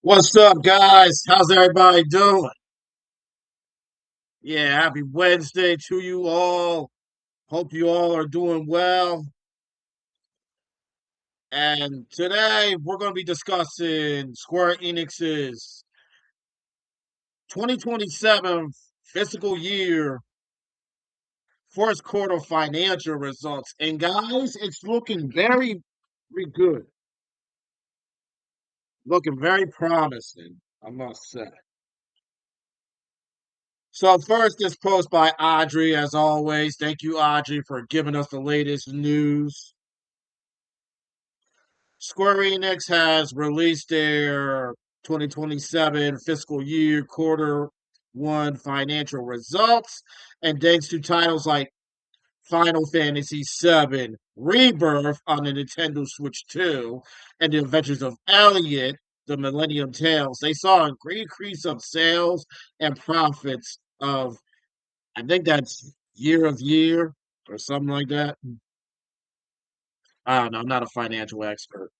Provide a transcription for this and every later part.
What's up, guys? How's everybody doing? Yeah, happy Wednesday to you all. Hope you all are doing well. And today we're going to be discussing Square Enix's 2027 fiscal year first quarter financial results. And guys, it's looking very good, looking very promising, I must say. So first, this post by Audrey, as always. Thank you, Audrey, for giving us the latest news. Square Enix has released their 2027 fiscal year quarter one financial results, and thanks to titles like Final Fantasy VII Rebirth on the Nintendo Switch 2 and The Adventures of Elliot, the Millennium Tales, they saw an increase of sales and profits of, I think that's year of year or something like that. I don't know, I'm not a financial expert.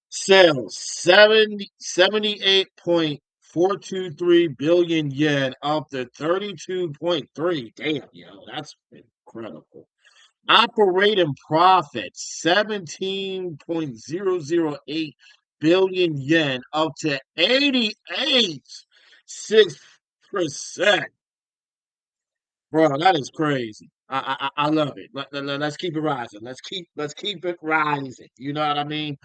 Sales 78.423 billion, up to 32.3. Damn, yo, that's incredible. Operating profit 17.008 billion yen, up to 88.6%. Bro, that is crazy. I love it. Let's keep it rising. Let's keep it rising. You know what I mean?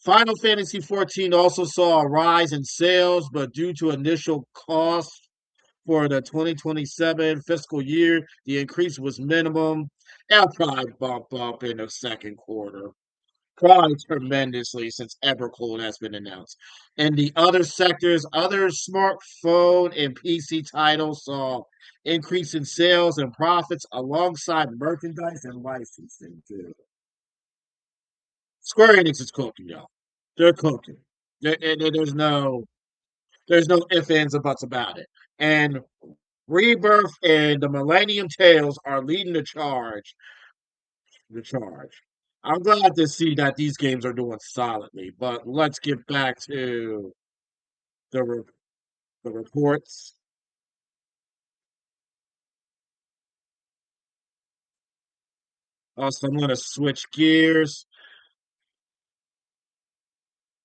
Final Fantasy 14 also saw a rise in sales, but due to initial costs for the 2027 fiscal year, the increase was minimum. It'll probably bump up in the second quarter. Probably tremendously since Evercool has been announced. In the other sectors, other smartphone and PC titles saw increase in sales and profits alongside merchandise and licensing too. Square Enix is cooking, y'all. They're cooking. There's no ifs, ands, or buts about it. And Rebirth and the Millennium Tales are leading the charge. The charge. I'm glad to see that these games are doing solidly, but let's get back to the the reports. Also, I'm going to switch gears.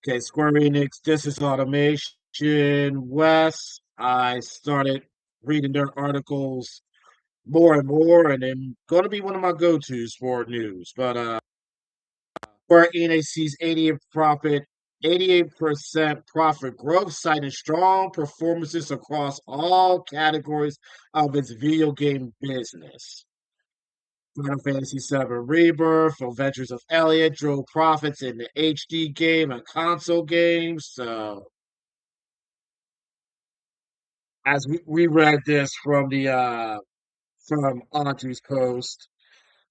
Okay, Square Enix, this is Automation West. I started reading their articles more and more, and they're going to be one of my go-tos for news. But Square Enix sees 88% profit growth, citing strong performances across all categories of its video game business. Final Fantasy VII Rebirth, Adventures of Elliot drove profits in the HD game and console games. So, as we read this from Audrey's post,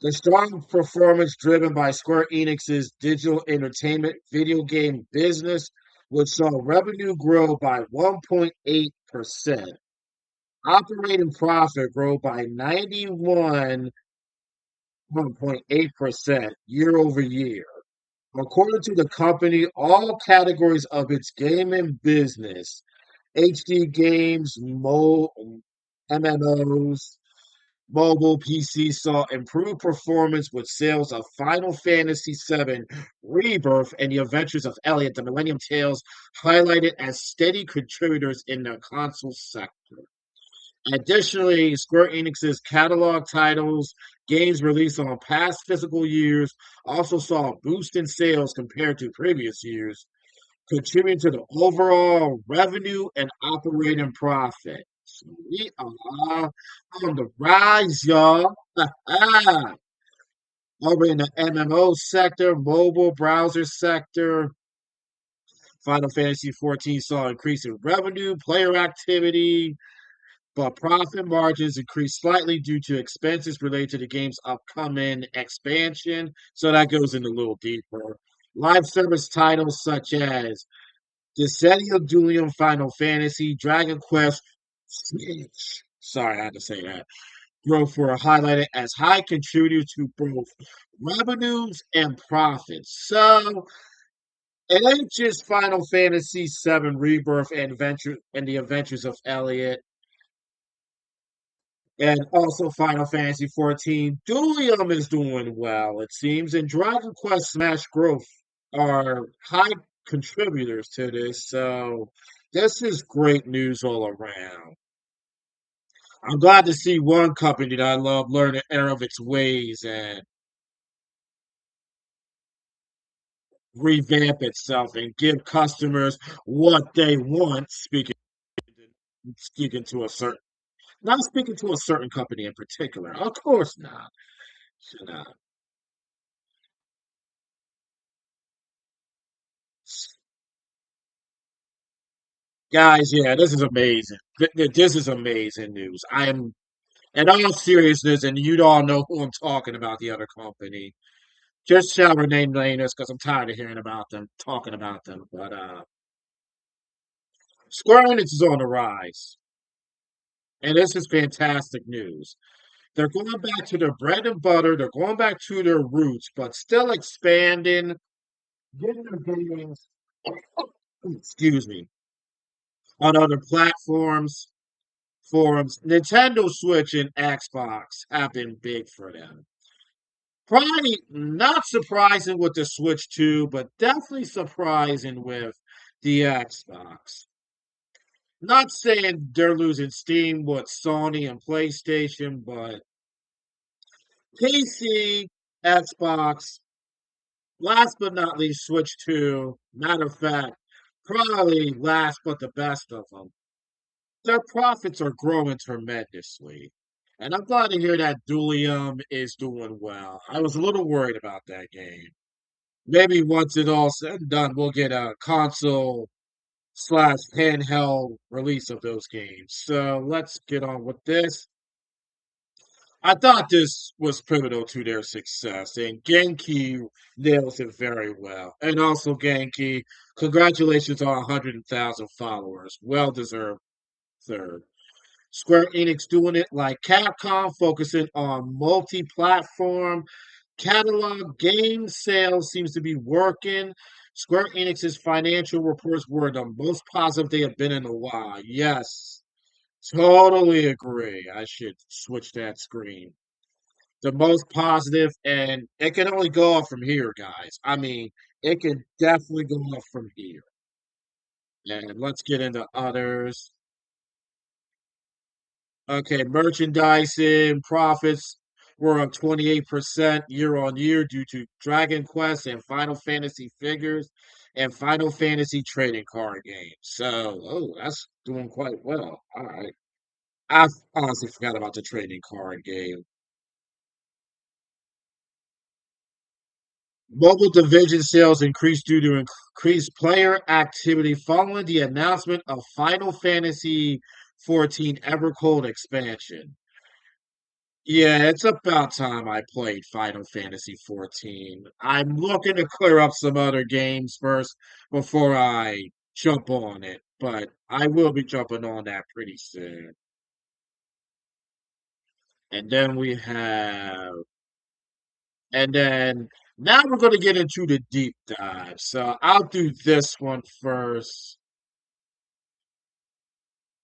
the strong performance driven by Square Enix's digital entertainment video game business, which saw revenue grow by 1.8%. Operating profit grow by 91.8% year over year. According to the company, all categories of its gaming business, HD games, MMOs, mobile PC saw improved performance with sales of Final Fantasy VII Rebirth and The Adventures of Elliot, the Millennium Tales, highlighted as steady contributors in the console sector. Additionally, Square Enix's catalog titles, games released on past fiscal years, also saw a boost in sales compared to previous years, contributing to the overall revenue and operating profit. So we are on the rise, y'all. Over in the MMO sector, mobile browser sector, Final Fantasy 14 saw an increase in revenue, player activity, but profit margins increased slightly due to expenses related to the game's upcoming expansion. So that goes in a little deeper. Live service titles such as Decennial Duelium Final Fantasy, Dragon Quest, sorry, I had to say that. growth were highlighted as high contributors to both revenues and profits. So it ain't just Final Fantasy VII Rebirth and the Adventures of Elliot, and also Final Fantasy 14. Dualium is doing well, it seems, and Dragon Quest Smash Growth are high contributors to this. So this is great news all around. I'm glad to see one company that I love learn the error of its ways and revamp itself and give customers what they want. Speaking to a certain, not speaking to a certain company in particular. Of course not. Should not. Guys, yeah, this is amazing. This is amazing news. I am, in all seriousness, and you all know who I'm talking about, the other company. Just shall remain nameless because I'm tired of hearing about them, talking about them. But Square Enix is on the rise, and this is fantastic news. They're going back to their bread and butter. They're going back to their roots, but still expanding, getting their games, excuse me, on other platforms, forums. Nintendo Switch and Xbox have been big for them. Probably not surprising with the Switch 2, but definitely surprising with the Xbox. Not saying they're losing steam with Sony and PlayStation, but PC, Xbox, last but not least, Switch 2. Matter of fact, probably last but the best of them. Their profits are growing tremendously. And I'm glad to hear that Dualium is doing well. I was a little worried about that game. Maybe once it all said and done, we'll get a console slash handheld release of those games. So let's get on with this. I thought this was pivotal to their success, and Genki nails it very well. And also, Genki, congratulations on 100,000 followers. Well deserved third. Square Enix doing it like Capcom, focusing on multi platform. Catalog game sales seems to be working. Square Enix's financial reports were the most positive they have been in a while. Yes, totally agree. I should switch that screen. The most positive, and it can only go up from here, guys. I mean, it can definitely go up from here. And let's get into others. Okay, merchandising profits were up 28% year on year due to Dragon Quest and Final Fantasy figures and Final Fantasy trading card games. So, oh, that's doing quite well. All right. I honestly forgot about the trading card game. Mobile division sales increased due to increased player activity following the announcement of Final Fantasy 14 Evercold expansion. Yeah, it's about time I played Final Fantasy 14. I'm looking to clear up some other games first before I jump on it, but I will be jumping on that pretty soon. And then we have, and then now we're going to get into the deep dive. So I'll do this one first.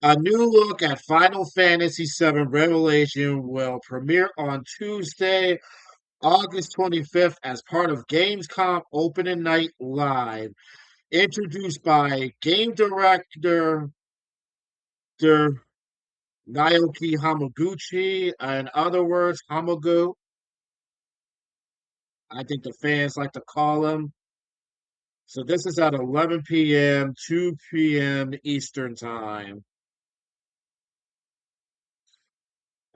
A new look at Final Fantasy VII Revelation will premiere on Tuesday, August 25th, as part of Gamescom Opening Night Live, introduced by game director Naoki Hamaguchi. In other words, Hamagu, I think the fans like to call him. So this is at 11 p.m., 2 p.m. Eastern Time.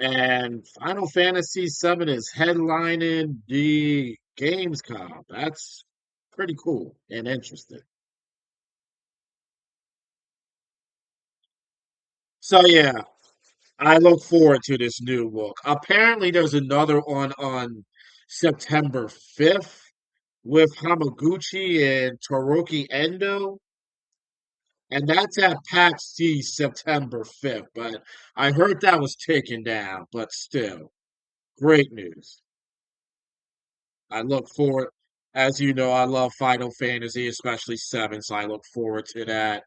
And Final Fantasy VII is headlining the Gamescom. That's pretty cool and interesting. So yeah, I look forward to this new look. Apparently, there's another one on September 5th with Hamaguchi and Toroki Endo. And that's at PAX East September 5th. But I heard that was taken down, but still, great news. I look forward, as you know, I love Final Fantasy, especially 7, so I look forward to that.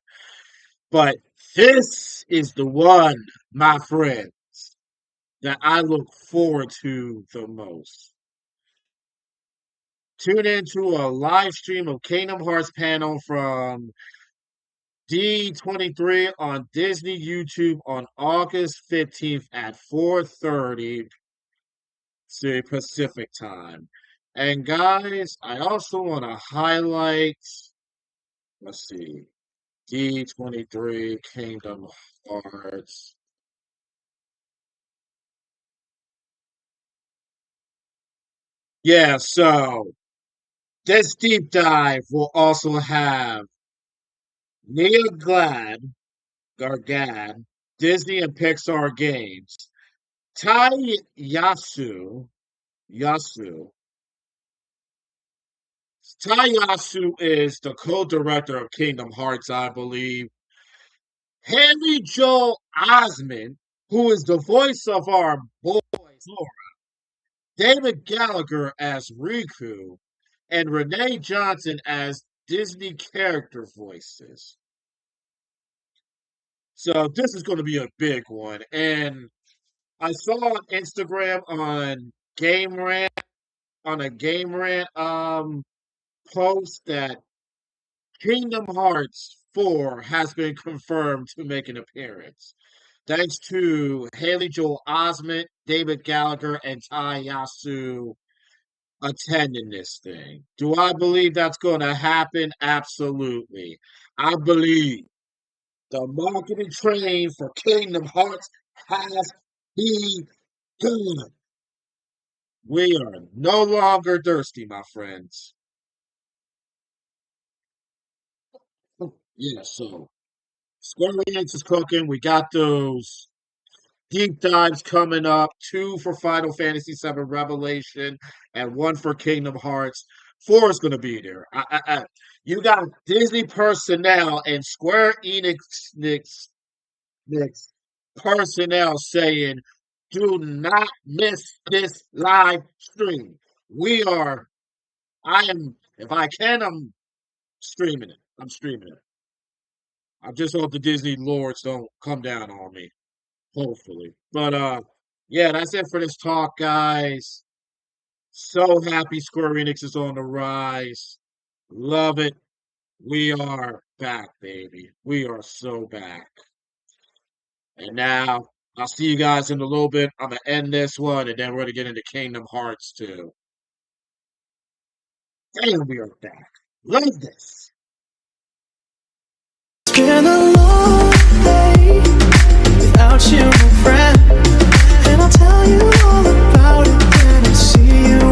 But this is the one, my friend, that I look forward to the most. Tune into a live stream of Kingdom Hearts panel from D23 on Disney YouTube on August 15th at 4:30 Pacific time. And guys, I also want to highlight, let's see, D23 Kingdom Hearts. Yeah, so this deep dive will also have Nia Gargad, Disney and Pixar games, Tai Yasu. Tai Yasu is the co-director of Kingdom Hearts, I believe. Haley Joel Osment, who is the voice of our boy Zora, David Gallagher as Riku, and Renee Johnson as Disney character voices. So this is going to be a big one. And I saw on Instagram on a Game Rant post that Kingdom Hearts 4 has been confirmed to make an appearance. Thanks to Haley Joel Osment, David Gallagher, and Tai Yasu attending this thing. Do I believe that's going to happen? Absolutely. I believe the marketing train for Kingdom Hearts has begun. We are no longer thirsty, my friends. Yeah, so Square Enix is cooking. We got those deep dives coming up, two for Final Fantasy 7 Revelation and one for Kingdom Hearts. Four is going to be there. You got Disney personnel and Square Enix personnel saying, do not miss this live stream. We are, I am, if I can, I'm streaming it. I'm streaming it. I just hope the Disney lords don't come down on me. Hopefully. But yeah, that's it for this talk, guys. So happy Square Enix is on the rise. Love it. We are back, baby. We are so back. And now I'll see you guys in a little bit. I'm gonna end this one and then we're gonna get into Kingdom Hearts 2. And we are back. Love this. It's been a long day without you, my friend, and I'll tell you all about it when I see you